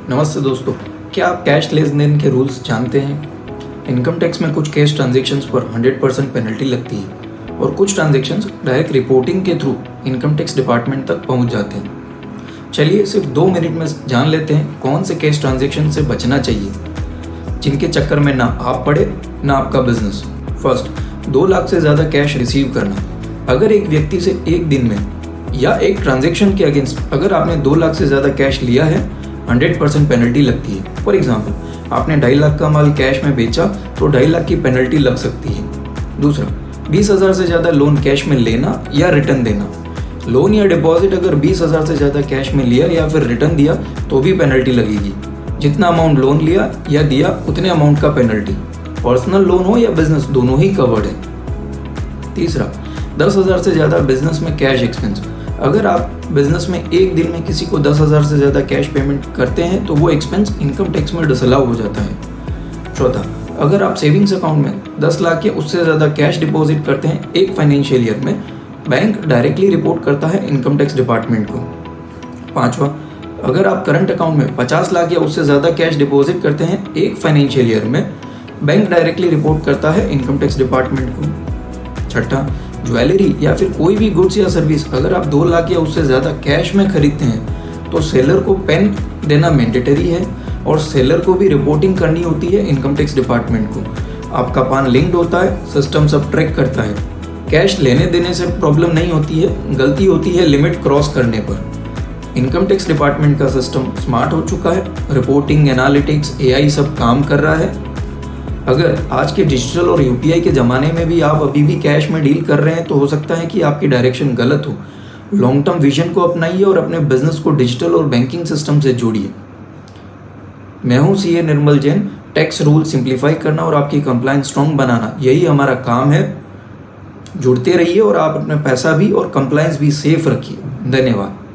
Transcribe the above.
नमस्ते दोस्तों, क्या आप कैश लेन देन के रूल्स जानते हैं? इनकम टैक्स में कुछ कैश ट्रांजैक्शंस पर 100% पेनल्टी लगती है और कुछ ट्रांजैक्शंस डायरेक्ट रिपोर्टिंग के थ्रू इनकम टैक्स डिपार्टमेंट तक पहुंच जाते हैं। चलिए सिर्फ 2 मिनट में जान लेते हैं कौन से कैश ट्रांजैक्शन से बचना चाहिए जिनके चक्कर में ना आप पड़े ना आपका बिजनेस। फर्स्ट, 2 लाख से ज़्यादा कैश रिसीव करना। अगर एक व्यक्ति से एक दिन में या एक ट्रांजैक्शन के अगेंस्ट अगर आपने 2 लाख से ज़्यादा कैश लिया है, 100% पेनल्टी लगती है। फॉर एग्जाम्पल, आपने 2.5 लाख का माल कैश में बेचा तो 2.5 लाख की पेनल्टी लग सकती है। दूसरा, 20,000 से ज़्यादा लोन कैश में लेना या रिटर्न देना। लोन या डिपॉजिट अगर 20,000 से ज़्यादा कैश में लिया या फिर रिटर्न दिया तो भी पेनल्टी लगेगी। जितना अमाउंट लोन लिया या दिया उतने अमाउंट का पेनल्टी। पर्सनल लोन हो या बिजनेस, दोनों ही कवर्ड है। तीसरा, 10,000 से ज़्यादा बिजनेस में कैश एक्सपेंस। अगर आप बिजनेस में एक दिन में किसी को 10,000 से ज़्यादा कैश पेमेंट करते हैं तो वो एक्सपेंस इनकम टैक्स में डिसअलाउ हो जाता है। चौथा, अगर आप सेविंग्स अकाउंट में 10 लाख या उससे ज़्यादा कैश डिपॉजिट करते हैं एक फाइनेंशियल ईयर में, बैंक डायरेक्टली रिपोर्ट करता है इनकम टैक्स डिपार्टमेंट को। पाँचवा, अगर आप करंट अकाउंट में 50 लाख या उससे ज़्यादा कैश डिपॉजिट करते हैं एक फाइनेंशियल ईयर में, बैंक डायरेक्टली रिपोर्ट करता है इनकम टैक्स डिपार्टमेंट को। छठा, ज्वेलरी या फिर कोई भी गुड्स या सर्विस अगर आप 2 लाख या उससे ज़्यादा कैश में खरीदते हैं तो सेलर को पेन देना मैंडेटरी है और सेलर को भी रिपोर्टिंग करनी होती है इनकम टैक्स डिपार्टमेंट को। आपका पान लिंक्ड होता है, सिस्टम सब ट्रैक करता है। कैश लेने देने से प्रॉब्लम नहीं होती है, गलती होती है लिमिट क्रॉस करने पर। इनकम टैक्स डिपार्टमेंट का सिस्टम स्मार्ट हो चुका है, रिपोर्टिंग, एनालिटिक्स, AI सब काम कर रहा है। अगर आज के डिजिटल और UPI के ज़माने में भी आप अभी भी कैश में डील कर रहे हैं तो हो सकता है कि आपकी डायरेक्शन गलत हो। लॉन्ग टर्म विजन को अपनाइए और अपने बिजनेस को डिजिटल और बैंकिंग सिस्टम से जोड़िए। मैं हूं CA Nirmal Jain. Tax rule simplify करना और आपकी कंप्लायंस स्ट्रॉन्ग बनाना, यही हमारा काम है। जुड़ते रहिए और आप अपना पैसा भी और कंप्लायंस भी सेफ रखिए। धन्यवाद।